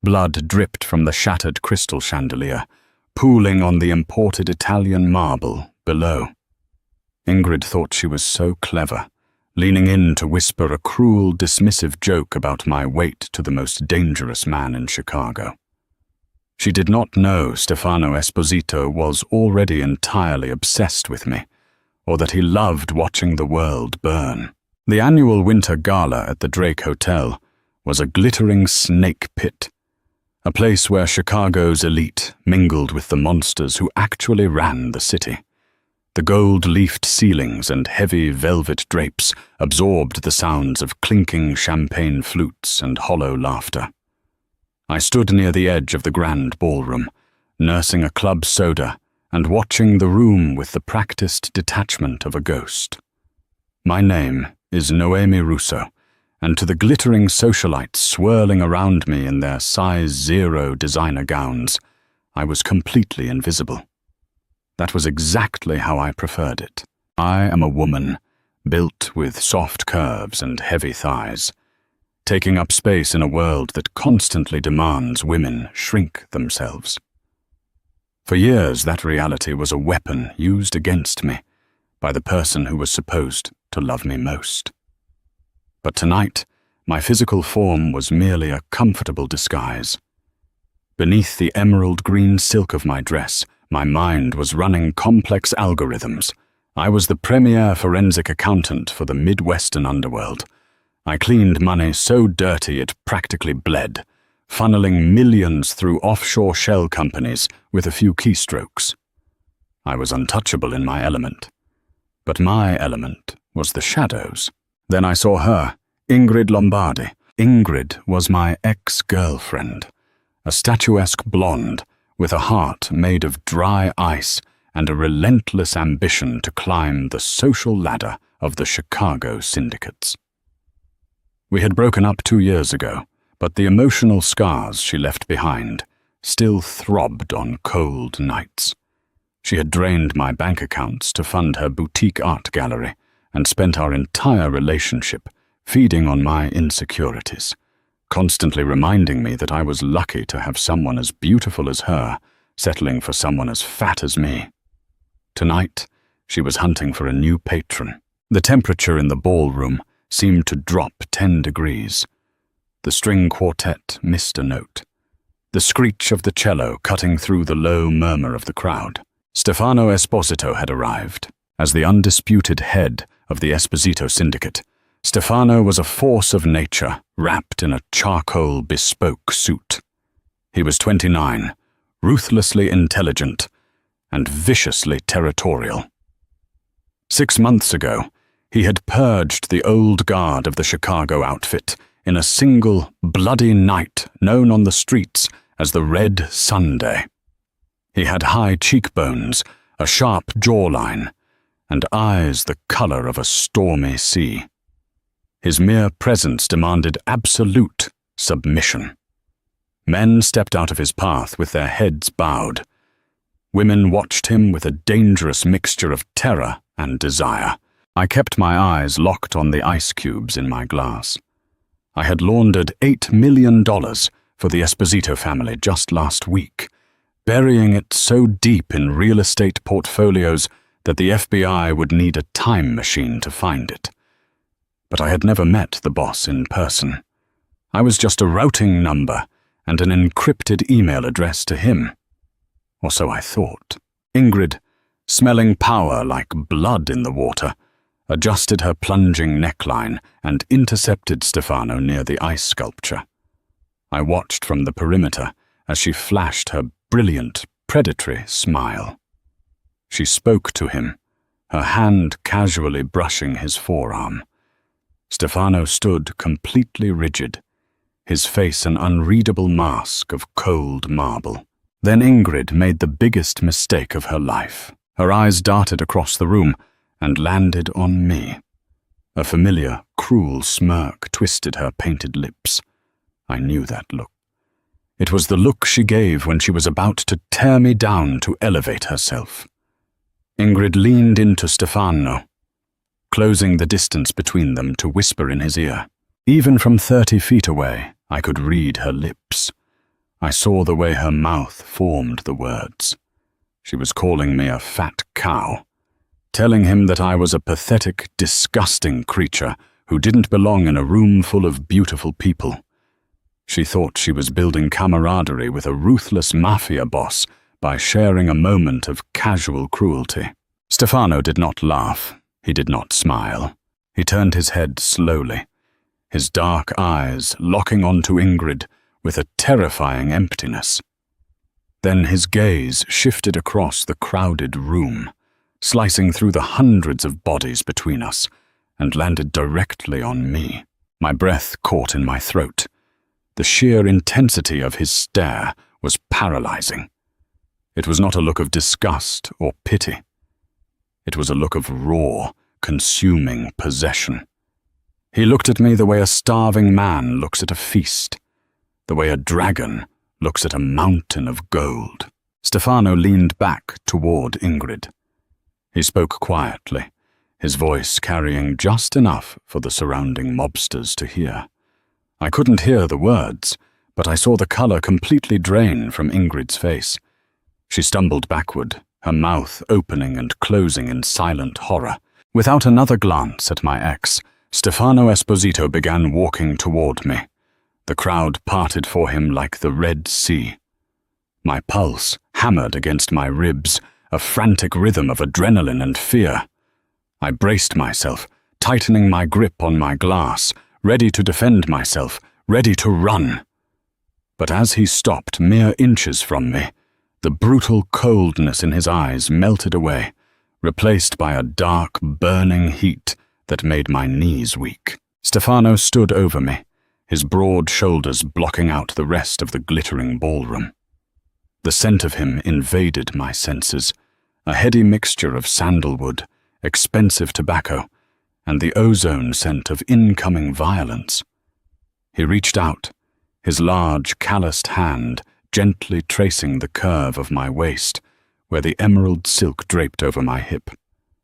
Blood dripped from the shattered crystal chandelier, pooling on the imported Italian marble below. Ingrid thought she was so clever, leaning in to whisper a cruel, dismissive joke about my weight to the most dangerous man in Chicago. She did not know Stefano Esposito was already entirely obsessed with me, or that he loved watching the world burn. The annual winter gala at the Drake Hotel was a glittering snake pit, a place where Chicago's elite mingled with the monsters who actually ran the city. The gold-leafed ceilings and heavy velvet drapes absorbed the sounds of clinking champagne flutes and hollow laughter. I stood near the edge of the grand ballroom, nursing a club soda and watching the room with the practiced detachment of a ghost. My name is Noemi Russo, and to the glittering socialites swirling around me in their size 0 designer gowns, I was completely invisible. That was exactly how I preferred it. I am a woman, built with soft curves and heavy thighs, taking up space in a world that constantly demands women shrink themselves. For years, that reality was a weapon used against me by the person who was supposed to love me most. But tonight, my physical form was merely a comfortable disguise. Beneath the emerald green silk of my dress, my mind was running complex algorithms. I was the premier forensic accountant for the Midwestern underworld. I cleaned money so dirty it practically bled, funneling millions through offshore shell companies with a few keystrokes. I was untouchable in my element. But my element was the shadows. Then I saw her, Ingrid Lombardi. Ingrid was my ex-girlfriend, a statuesque blonde with a heart made of dry ice and a relentless ambition to climb the social ladder of the Chicago syndicates. We had broken up 2 years ago, but the emotional scars she left behind still throbbed on cold nights. She had drained my bank accounts to fund her boutique art gallery and spent our entire relationship feeding on my insecurities, constantly reminding me that I was lucky to have someone as beautiful as her settling for someone as fat as me. Tonight, she was hunting for a new patron. The temperature in the ballroom seemed to drop 10 degrees. The string quartet missed a note, the screech of the cello cutting through the low murmur of the crowd. Stefano Esposito had arrived. As the undisputed head of the Esposito syndicate, Stefano was a force of nature wrapped in a charcoal bespoke suit. He was 29, ruthlessly intelligent, and viciously territorial. 6 months ago, he had purged the old guard of the Chicago outfit in a single bloody night known on the streets as the Red Sunday. He had high cheekbones, a sharp jawline, and eyes the color of a stormy sea. His mere presence demanded absolute submission. Men stepped out of his path with their heads bowed. Women watched him with a dangerous mixture of terror and desire. I kept my eyes locked on the ice cubes in my glass. I had laundered $8 million for the Esposito family just last week, burying it so deep in real estate portfolios that the FBI would need a time machine to find it. But I had never met the boss in person. I was just a routing number and an encrypted email address to him. Or so I thought. Ingrid, smelling power like blood in the water, adjusted her plunging neckline and intercepted Stefano near the ice sculpture. I watched from the perimeter as she flashed her brilliant, predatory smile. She spoke to him, her hand casually brushing his forearm. Stefano stood completely rigid, his face an unreadable mask of cold marble. Then Ingrid made the biggest mistake of her life. Her eyes darted across the room and landed on me. A familiar, cruel smirk twisted her painted lips. I knew that look. It was the look she gave when she was about to tear me down to elevate herself. Ingrid leaned into Stefano, closing the distance between them to whisper in his ear. Even from 30 feet away, I could read her lips. I saw the way her mouth formed the words. She was calling me a fat cow, telling him that I was a pathetic, disgusting creature who didn't belong in a room full of beautiful people. She thought she was building camaraderie with a ruthless mafia boss by sharing a moment of casual cruelty. Stefano did not laugh. He did not smile. He turned his head slowly, his dark eyes locking onto Ingrid with a terrifying emptiness. Then his gaze shifted across the crowded room, slicing through the hundreds of bodies between us, and landed directly on me. My breath caught in my throat. The sheer intensity of his stare was paralyzing. It was not a look of disgust or pity. It was a look of raw, consuming possession. He looked at me the way a starving man looks at a feast, the way a dragon looks at a mountain of gold. Stefano leaned back toward Ingrid. He spoke quietly, his voice carrying just enough for the surrounding mobsters to hear. I couldn't hear the words, but I saw the color completely drain from Ingrid's face. She stumbled backward, her mouth opening and closing in silent horror. Without another glance at my ex, Stefano Esposito began walking toward me. The crowd parted for him like the Red Sea. My pulse hammered against my ribs, a frantic rhythm of adrenaline and fear. I braced myself, tightening my grip on my glass, ready to defend myself, ready to run. But as he stopped mere inches from me, the brutal coldness in his eyes melted away, replaced by a dark, burning heat that made my knees weak. Stefano stood over me, his broad shoulders blocking out the rest of the glittering ballroom. The scent of him invaded my senses, a heady mixture of sandalwood, expensive tobacco, and the ozone scent of incoming violence. He reached out, his large, calloused hand gently tracing the curve of my waist, where the emerald silk draped over my hip.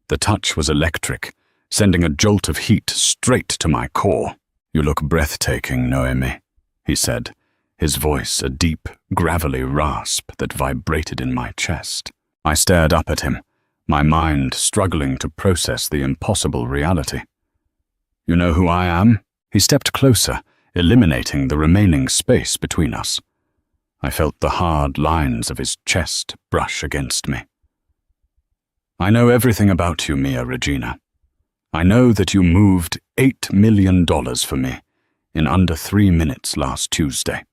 The touch was electric, sending a jolt of heat straight to my core. "You look breathtaking, Noemi," he said, his voice a deep, gravelly rasp that vibrated in my chest. I stared up at him, my mind struggling to process the impossible reality. "You know who I am?" He stepped closer, eliminating the remaining space between us. I felt the hard lines of his chest brush against me. "I know everything about you, Mia Regina. I know that you moved $8 million for me in under 3 minutes last Tuesday.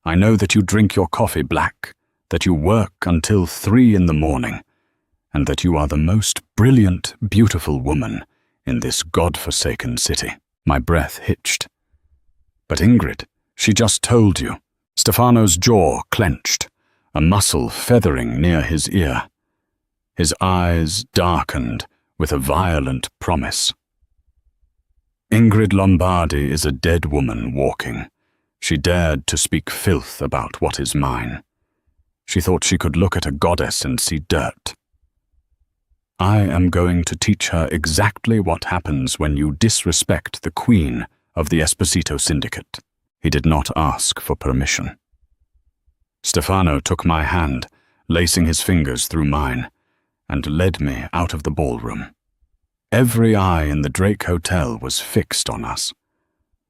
I know that you drink your coffee black, that you work until 3 in the morning, and that you are the most brilliant, beautiful woman in this God-forsaken city." My breath hitched. "But Ingrid, she just told you." Stefano's jaw clenched, a muscle feathering near his ear. His eyes darkened with a violent promise. "Ingrid Lombardi is a dead woman walking. She dared to speak filth about what is mine. She thought she could look at a goddess and see dirt. I am going to teach her exactly what happens when you disrespect the queen of the Esposito Syndicate." He did not ask for permission. Stefano took my hand, lacing his fingers through mine, and led me out of the ballroom. Every eye in the Drake Hotel was fixed on us.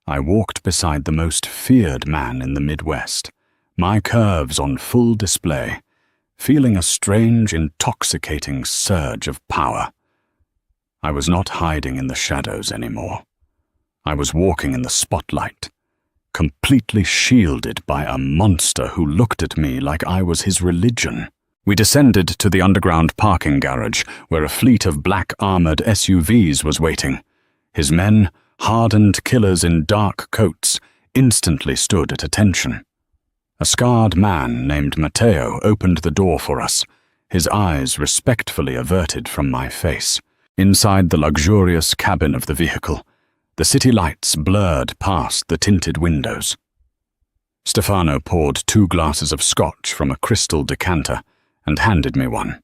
I walked beside the most feared man in the Midwest, my curves on full display, feeling a strange, intoxicating surge of power. I was not hiding in the shadows anymore. I was walking in the spotlight, completely shielded by a monster who looked at me like I was his religion. We descended to the underground parking garage, where a fleet of black-armored SUVs was waiting. His men, hardened killers in dark coats, instantly stood at attention. A scarred man named Matteo opened the door for us, his eyes respectfully averted from my face. Inside the luxurious cabin of the vehicle, the city lights blurred past the tinted windows. Stefano poured 2 glasses of scotch from a crystal decanter and handed me one.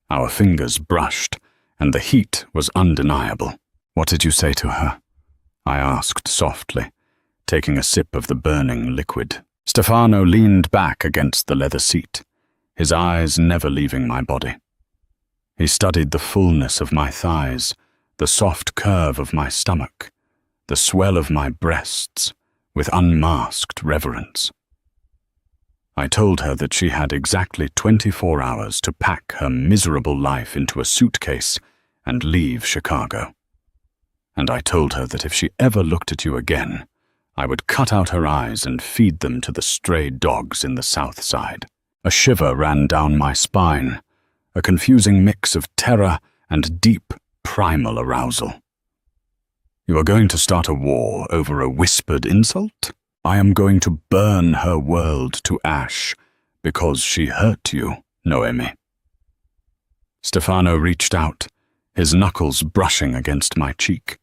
Our fingers brushed, and the heat was undeniable. "What did you say to her?" I asked softly, taking a sip of the burning liquid. Stefano leaned back against the leather seat, his eyes never leaving my body. He studied the fullness of my thighs, the soft curve of my stomach, the swell of my breasts, with unmasked reverence. I told her that she had exactly 24 hours to pack her miserable life into a suitcase and leave Chicago. And I told her that if she ever looked at you again, I would cut out her eyes and feed them to the stray dogs in the South Side. A shiver ran down my spine, a confusing mix of terror and deep, primal arousal. You are going to start a war over a whispered insult? I am going to burn her world to ash because she hurt you, Noemi. Stefano reached out, his knuckles brushing against my cheek.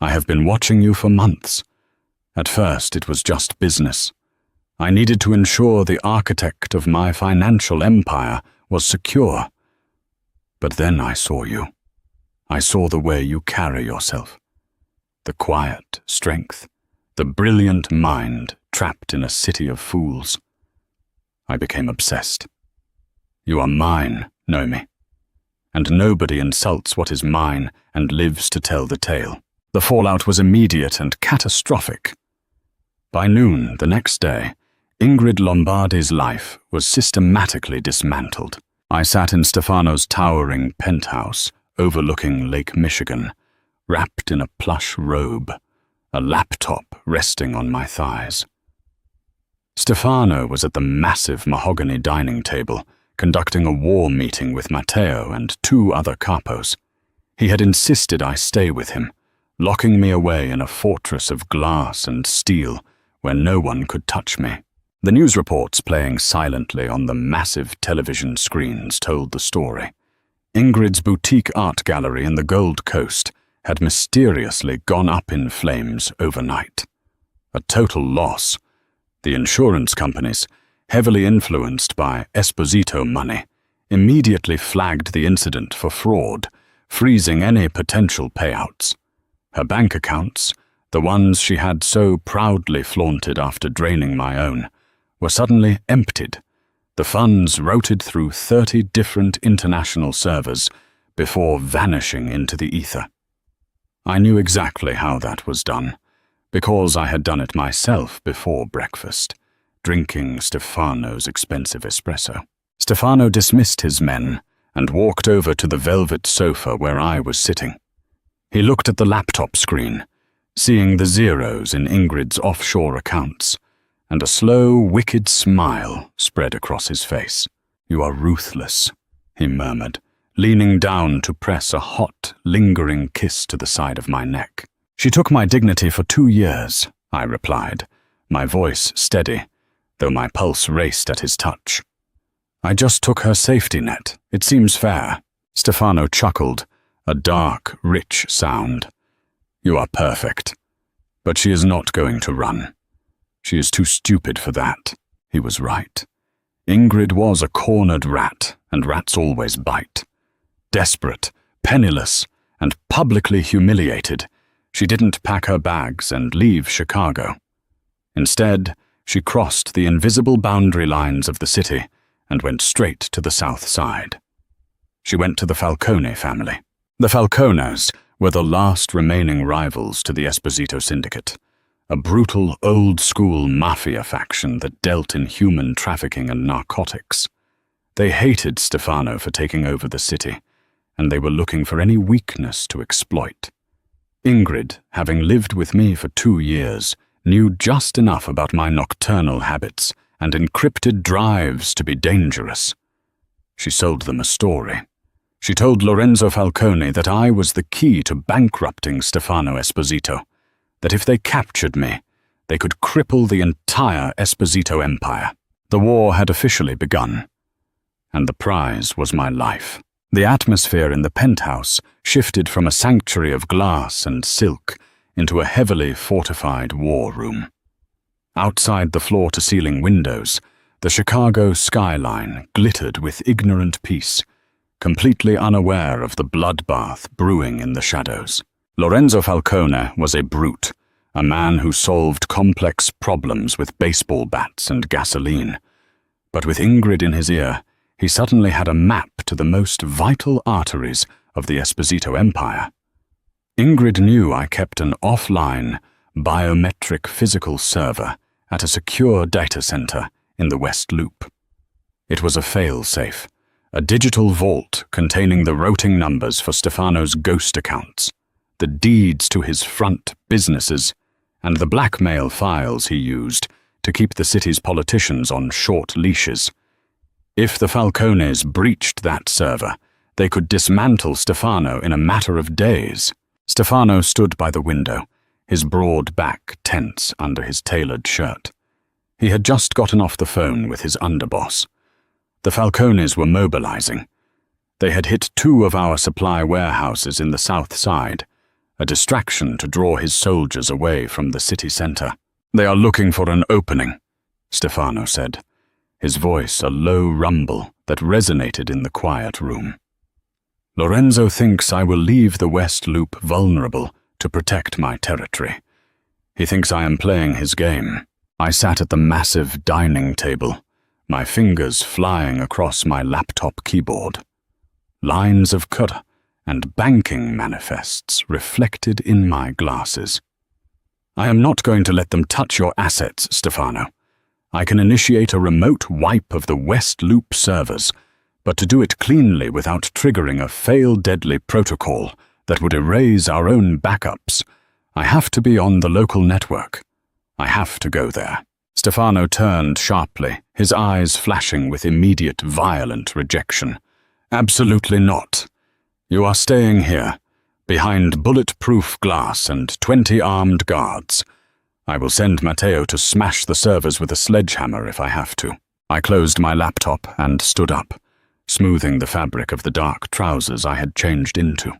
I have been watching you for months. At first, it was just business. I needed to ensure the architect of my financial empire was secure. But then I saw you. I saw the way you carry yourself. The quiet strength, the brilliant mind trapped in a city of fools. I became obsessed. You are mine, Noemi. And nobody insults what is mine and lives to tell the tale. The fallout was immediate and catastrophic. By noon the next day, Ingrid Lombardi's life was systematically dismantled. I sat in Stefano's towering penthouse overlooking Lake Michigan, wrapped in a plush robe, a laptop resting on my thighs. Stefano was at the massive mahogany dining table, conducting a war meeting with Matteo and 2 other capos. He had insisted I stay with him, locking me away in a fortress of glass and steel where no one could touch me. The news reports playing silently on the massive television screens told the story. Ingrid's boutique art gallery in the Gold Coast had mysteriously gone up in flames overnight. A total loss. The insurance companies, heavily influenced by Esposito money, immediately flagged the incident for fraud, freezing any potential payouts. Her bank accounts, the ones she had so proudly flaunted after draining my own, were suddenly emptied. The funds routed through 30 different international servers before vanishing into the ether. I knew exactly how that was done, because I had done it myself before breakfast, drinking Stefano's expensive espresso. Stefano dismissed his men and walked over to the velvet sofa where I was sitting. He looked at the laptop screen, seeing the zeros in Ingrid's offshore accounts, and a slow, wicked smile spread across his face. "You are ruthless," he murmured, leaning down to press a hot, lingering kiss to the side of my neck. "She took my dignity for 2 years," I replied, my voice steady, though my pulse raced at his touch. "I just took her safety net. It seems fair." Stefano chuckled, a dark, rich sound. "You are perfect. But she is not going to run. She is too stupid for that." He was right. Ingrid was a cornered rat, and rats always bite. Desperate, penniless, and publicly humiliated, she didn't pack her bags and leave Chicago. Instead, she crossed the invisible boundary lines of the city and went straight to the South Side. She went to the Falcone family. The Falcones were the last remaining rivals to the Esposito Syndicate, a brutal, old-school mafia faction that dealt in human trafficking and narcotics. They hated Stefano for taking over the city, and they were looking for any weakness to exploit. Ingrid, having lived with me for 2 years, knew just enough about my nocturnal habits and encrypted drives to be dangerous. She sold them a story. She told Lorenzo Falcone that I was the key to bankrupting Stefano Esposito, that if they captured me, they could cripple the entire Esposito empire. The war had officially begun, and the prize was my life. The atmosphere in the penthouse shifted from a sanctuary of glass and silk into a heavily fortified war room. Outside the floor-to-ceiling windows, the Chicago skyline glittered with ignorant peace, completely unaware of the bloodbath brewing in the shadows. Lorenzo Falcone was a brute, a man who solved complex problems with baseball bats and gasoline. But with Ingrid in his ear, he suddenly had a map to the most vital arteries of the Esposito Empire. Ingrid knew I kept an offline, biometric physical server at a secure data center in the West Loop. It was a fail-safe, a digital vault containing the routing numbers for Stefano's ghost accounts, the deeds to his front businesses, and the blackmail files he used to keep the city's politicians on short leashes. If the Falcones breached that server, they could dismantle Stefano in a matter of days. Stefano stood by the window, his broad back tense under his tailored shirt. He had just gotten off the phone with his underboss. The Falcones were mobilizing. They had hit 2 of our supply warehouses in the south side, a distraction to draw his soldiers away from the city center. "They are looking for an opening," Stefano said, his voice a low rumble that resonated in the quiet room. "Lorenzo thinks I will leave the West Loop vulnerable to protect my territory. He thinks I am playing his game." I sat at the massive dining table, my fingers flying across my laptop keyboard. Lines of code and banking manifests reflected in my glasses. "I am not going to let them touch your assets, Stefano. I can initiate a remote wipe of the West Loop servers, but to do it cleanly without triggering a fail-deadly protocol that would erase our own backups, I have to be on the local network. I have to go there." Stefano turned sharply, his eyes flashing with immediate violent rejection. "Absolutely not. You are staying here, behind bulletproof glass and 20 armed guards. I will send Matteo to smash the servers with a sledgehammer if I have to." I closed my laptop and stood up, smoothing the fabric of the dark trousers I had changed into.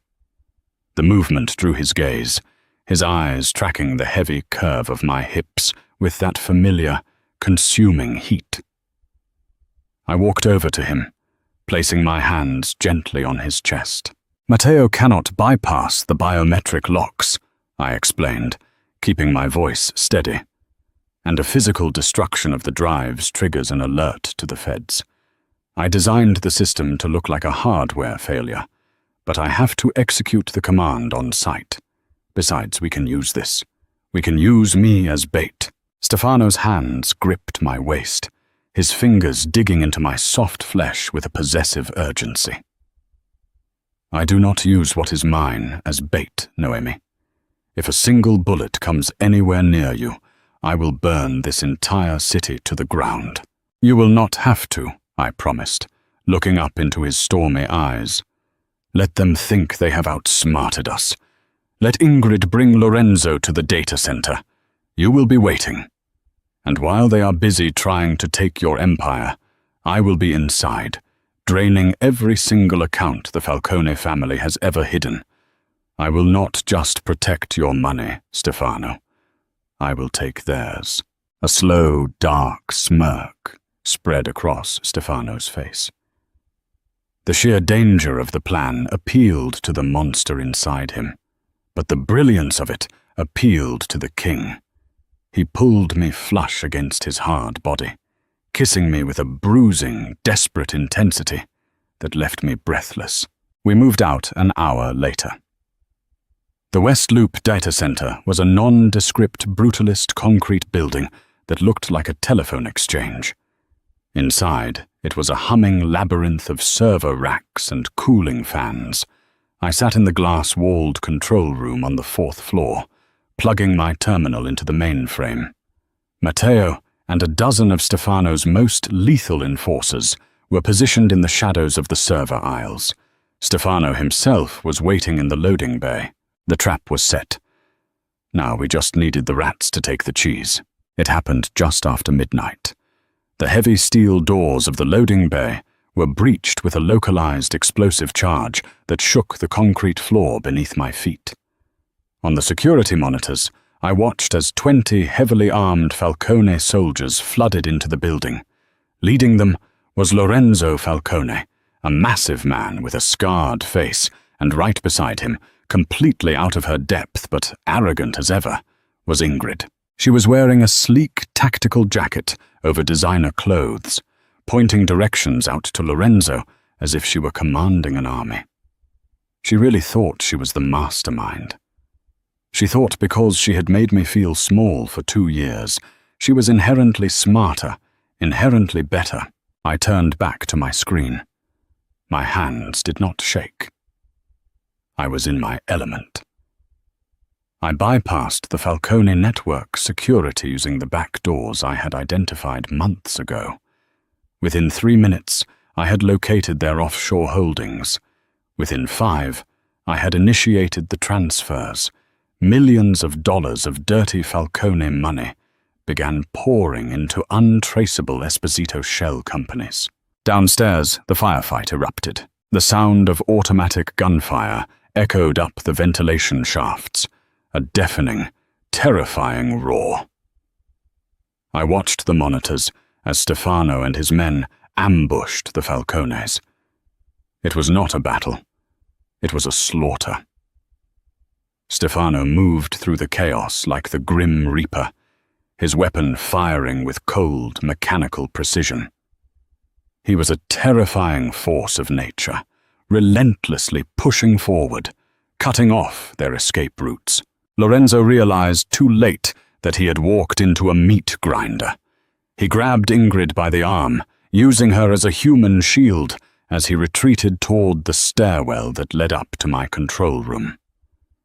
The movement drew his gaze, his eyes tracking the heavy curve of my hips with that familiar, consuming heat. I walked over to him, placing my hands gently on his chest. "Matteo cannot bypass the biometric locks," I explained, keeping my voice steady. "And a physical destruction of the drives triggers an alert to the feds. I designed the system to look like a hardware failure, but I have to execute the command on site. Besides, we can use this. We can use me as bait." Stefano's hands gripped my waist, his fingers digging into my soft flesh with a possessive urgency. "I do not use what is mine as bait, Noemi. If a single bullet comes anywhere near you, I will burn this entire city to the ground." "You will not have to," I promised, looking up into his stormy eyes. "Let them think they have outsmarted us. Let Ingrid bring Lorenzo to the data center. You will be waiting. And while they are busy trying to take your empire, I will be inside, draining every single account the Falcone family has ever hidden. I will not just protect your money, Stefano. I will take theirs." A slow, dark smirk spread across Stefano's face. The sheer danger of the plan appealed to the monster inside him, but the brilliance of it appealed to the king. He pulled me flush against his hard body, kissing me with a bruising, desperate intensity that left me breathless. We moved out an hour later. The West Loop data center was a nondescript brutalist concrete building that looked like a telephone exchange. Inside, it was a humming labyrinth of server racks and cooling fans. I sat in the glass-walled control room on the 4th floor, plugging my terminal into the mainframe. Matteo and a dozen of Stefano's most lethal enforcers were positioned in the shadows of the server aisles. Stefano himself was waiting in the loading bay. The trap was set. Now we just needed the rats to take the cheese. It happened just after midnight. The heavy steel doors of the loading bay were breached with a localized explosive charge that shook the concrete floor beneath my feet. On the security monitors, I watched as 20 heavily armed Falcone soldiers flooded into the building. Leading them was Lorenzo Falcone, a massive man with a scarred face, and right beside him, completely out of her depth but arrogant as ever, was Ingrid. She was wearing a sleek tactical jacket over designer clothes, pointing directions out to Lorenzo as if she were commanding an army. She really thought she was the mastermind. She thought because she had made me feel small for 2 years, she was inherently smarter, inherently better. I turned back to my screen. My hands did not shake. I was in my element. I bypassed the Falcone network security using the back doors I had identified months ago. Within 3 minutes, I had located their offshore holdings. Within 5, I had initiated the transfers. Millions of dollars of dirty Falcone money began pouring into untraceable Esposito shell companies. Downstairs, the firefight erupted. The sound of automatic gunfire echoed up the ventilation shafts, a deafening, terrifying roar. I watched the monitors as Stefano and his men ambushed the Falcones. It was not a battle. It was a slaughter. Stefano moved through the chaos like the Grim Reaper, his weapon firing with cold, mechanical precision. He was a terrifying force of nature, relentlessly pushing forward, cutting off their escape routes. Lorenzo realized too late that he had walked into a meat grinder. He grabbed Ingrid by the arm, using her as a human shield as he retreated toward the stairwell that led up to my control room.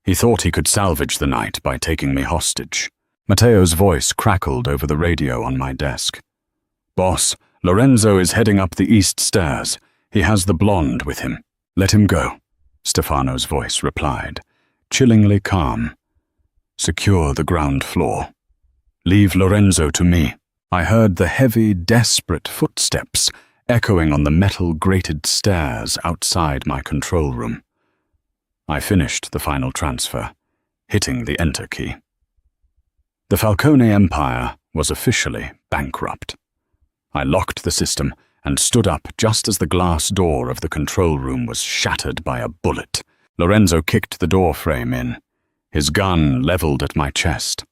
He thought he could salvage the night by taking me hostage. Matteo's voice crackled over the radio on my desk. "Boss, Lorenzo is heading up the east stairs. He has the blonde with him. Let him go," Stefano's voice replied, chillingly calm. "Secure the ground floor. Leave Lorenzo to me." I heard the heavy, desperate footsteps echoing on the metal-grated stairs outside my control room. I finished the final transfer, hitting the enter key. The Falcone Empire was officially bankrupt. I locked the system and stood up just as the glass door of the control room was shattered by a bullet. Lorenzo kicked the door frame in, his gun leveled at my chest.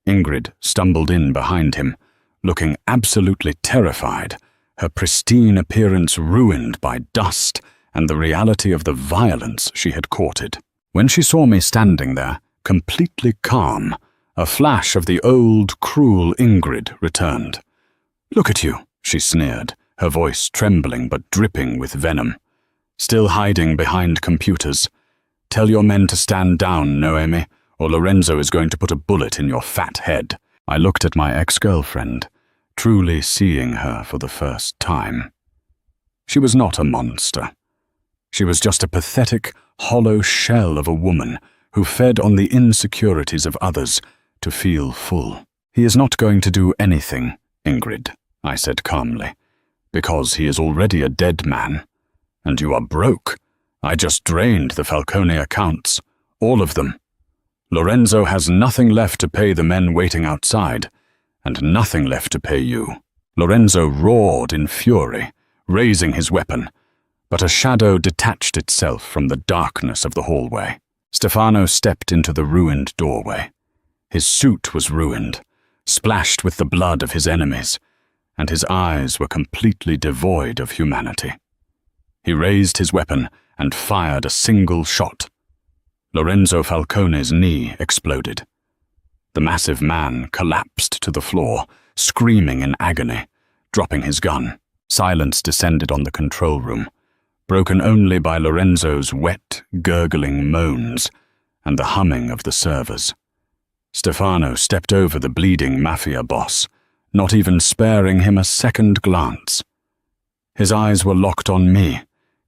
Ingrid stumbled in behind him, looking absolutely terrified, her pristine appearance ruined by dust and the reality of the violence she had courted. When she saw me standing there, completely calm, a flash of the old, cruel Ingrid returned. "Look at you," she sneered, her voice trembling but dripping with venom. "Still hiding behind computers. Tell your men to stand down, Noemi, or Lorenzo is going to put a bullet in your fat head." I looked at my ex-girlfriend, truly seeing her for the first time. She was not a monster. She was just a pathetic, hollow shell of a woman who fed on the insecurities of others to feel full. "He is not going to do anything, Ingrid," I said calmly, "because he is already a dead man. And you are broke. I just drained the Falcone accounts, all of them. Lorenzo has nothing left to pay the men waiting outside, and nothing left to pay you." Lorenzo roared in fury, raising his weapon, but a shadow detached itself from the darkness of the hallway. Stefano stepped into the ruined doorway. His suit was ruined, splashed with the blood of his enemies, and his eyes were completely devoid of humanity. He raised his weapon and fired a single shot. Lorenzo Falcone's knee exploded. The massive man collapsed to the floor, screaming in agony, dropping his gun. Silence descended on the control room, broken only by Lorenzo's wet, gurgling moans and the humming of the servers. Stefano stepped over the bleeding Mafia boss, not even sparing him a second glance. His eyes were locked on me,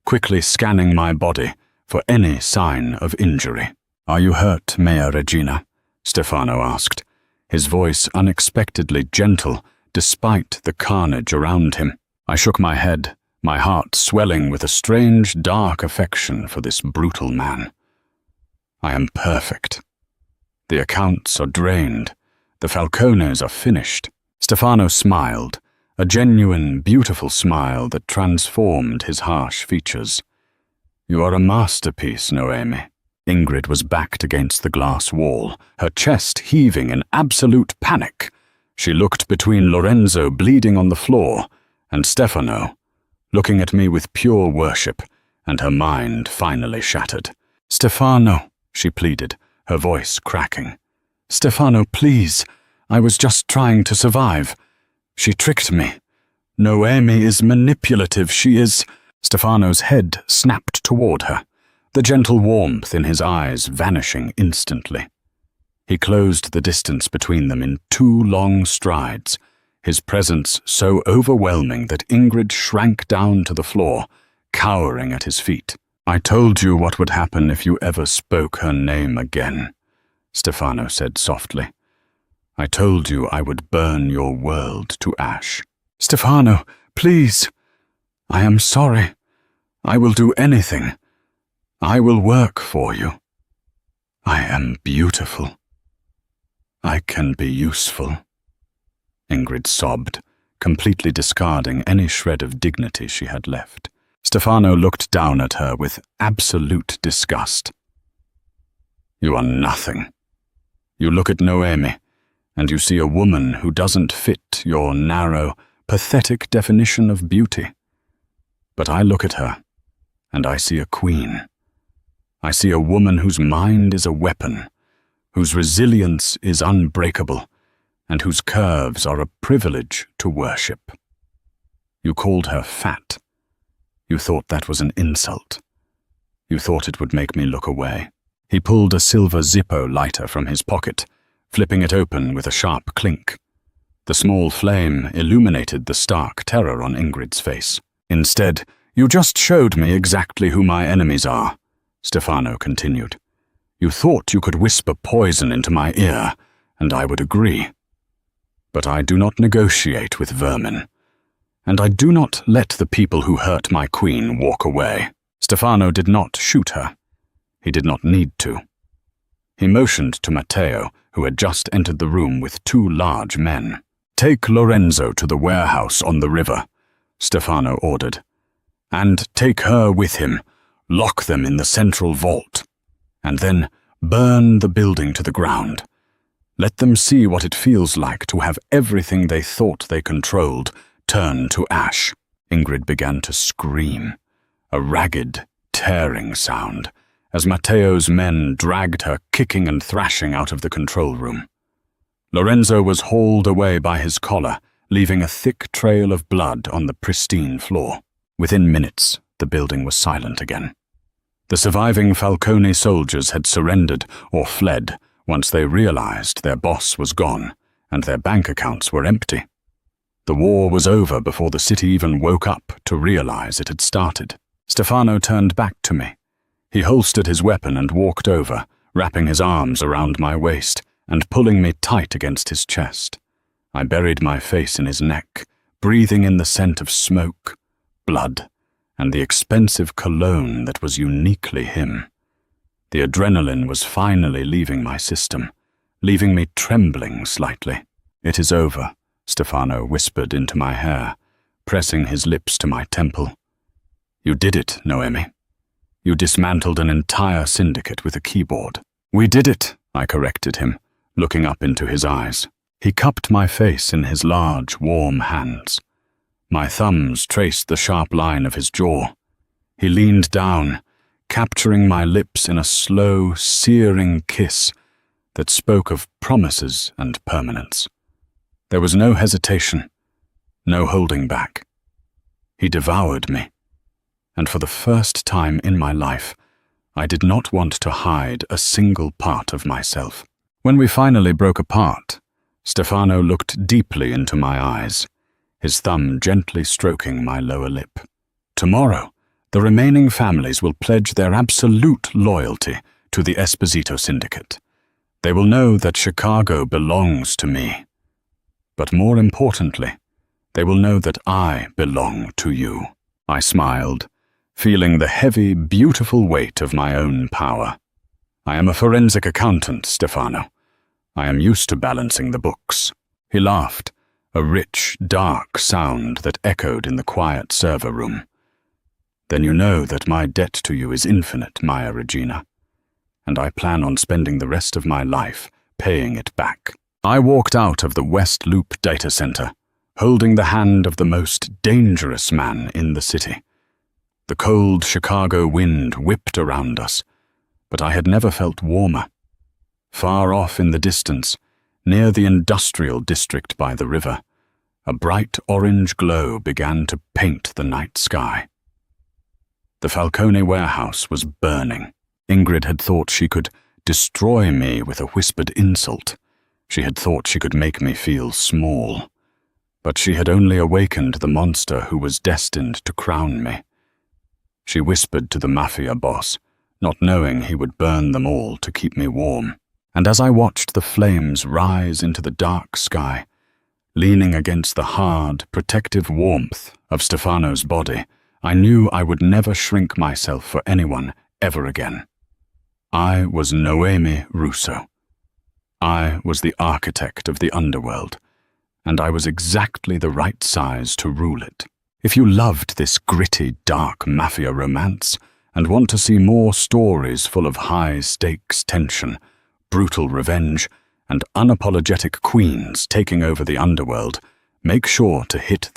quickly scanning my body for any sign of injury. "Are you hurt, Mea Regina?" Stefano asked, his voice unexpectedly gentle despite the carnage around him. I shook my head, my heart swelling with a strange, dark affection for this brutal man. "I am perfect. The accounts are drained. The Falcones are finished." Stefano smiled, a genuine, beautiful smile that transformed his harsh features. "You are a masterpiece, Noemi. Ingrid was backed against the glass wall, her chest heaving in absolute panic. She looked between Lorenzo bleeding on the floor and Stefano, looking at me with pure worship, and her mind finally shattered. "Stefano," she pleaded, her voice cracking. "Stefano, please. I was just trying to survive. She tricked me. Noemi is manipulative. She is—" Stefano's head snapped toward her, the gentle warmth in his eyes vanishing instantly. He closed the distance between them in 2 long strides, his presence so overwhelming that Ingrid shrank down to the floor, cowering at his feet. "I told you what would happen if you ever spoke her name again," Stefano said softly. "I told you I would burn your world to ash." "Stefano, please. I am sorry. I will do anything. I will work for you. I am beautiful. I can be useful." Ingrid sobbed, completely discarding any shred of dignity she had left. Stefano looked down at her with absolute disgust. "You are nothing. You look at Noemi, and you see a woman who doesn't fit your narrow, pathetic definition of beauty. But I look at her, and I see a queen. I see a woman whose mind is a weapon, whose resilience is unbreakable, and whose curves are a privilege to worship. You called her fat. You thought that was an insult. You thought it would make me look away." He pulled a silver Zippo lighter from his pocket, flipping it open with a sharp clink. The small flame illuminated the stark terror on Ingrid's face. "Instead, you just showed me exactly who my enemies are," Stefano continued. "You thought you could whisper poison into my ear, and I would agree. But I do not negotiate with vermin, and I do not let the people who hurt my queen walk away." Stefano did not shoot her. He did not need to. He motioned to Matteo, who had just entered the room with 2 large men. "Take Lorenzo to the warehouse on the river," Stefano ordered. "And take her with him. Lock them in the central vault. And then burn the building to the ground. Let them see what it feels like to have everything they thought they controlled turn to ash." Ingrid began to scream, a ragged, tearing sound, as Matteo's men dragged her kicking and thrashing out of the control room. Lorenzo was hauled away by his collar, leaving a thick trail of blood on the pristine floor. Within minutes, the building was silent again. The surviving Falcone soldiers had surrendered or fled once they realized their boss was gone and their bank accounts were empty. The war was over before the city even woke up to realize it had started. Stefano turned back to me. He holstered his weapon and walked over, wrapping his arms around my waist and pulling me tight against his chest. I buried my face in his neck, breathing in the scent of smoke, blood, and the expensive cologne that was uniquely him. The adrenaline was finally leaving my system, leaving me trembling slightly. "It is over," Stefano whispered into my hair, pressing his lips to my temple. "You did it, Noemi. You dismantled an entire syndicate with a keyboard." "We did it," I corrected him, looking up into his eyes. He cupped my face in his large, warm hands. My thumbs traced the sharp line of his jaw. He leaned down, capturing my lips in a slow, searing kiss that spoke of promises and permanence. There was no hesitation, no holding back. He devoured me, and for the first time in my life, I did not want to hide a single part of myself. When we finally broke apart, Stefano looked deeply into my eyes, his thumb gently stroking my lower lip. "Tomorrow, the remaining families will pledge their absolute loyalty to the Esposito Syndicate. They will know that Chicago belongs to me. But more importantly, they will know that I belong to you." I smiled, feeling the heavy, beautiful weight of my own power. "I am a forensic accountant, Stefano. I am used to balancing the books." He laughed, a rich, dark sound that echoed in the quiet server room. "Then you know that my debt to you is infinite, Maya Regina. and I plan on spending the rest of my life paying it back. I walked out of the West Loop data center, holding the hand of the most dangerous man in the city. The cold Chicago wind whipped around us, but I had never felt warmer. Far off in the distance, near the industrial district by the river, a bright orange glow began to paint the night sky. The Falcone warehouse was burning. Ingrid had thought she could destroy me with a whispered insult. She had thought she could make me feel small. But she had only awakened the monster who was destined to crown me. She whispered to the Mafia boss, not knowing he would burn them all to keep me warm. And as I watched the flames rise into the dark sky, leaning against the hard, protective warmth of Stefano's body, I knew I would never shrink myself for anyone ever again. I was Noemi Russo. I was the architect of the underworld, and I was exactly the right size to rule it. If you loved this gritty, dark mafia romance and want to see more stories full of high-stakes tension, brutal revenge, and unapologetic queens taking over the underworld, make sure to hit that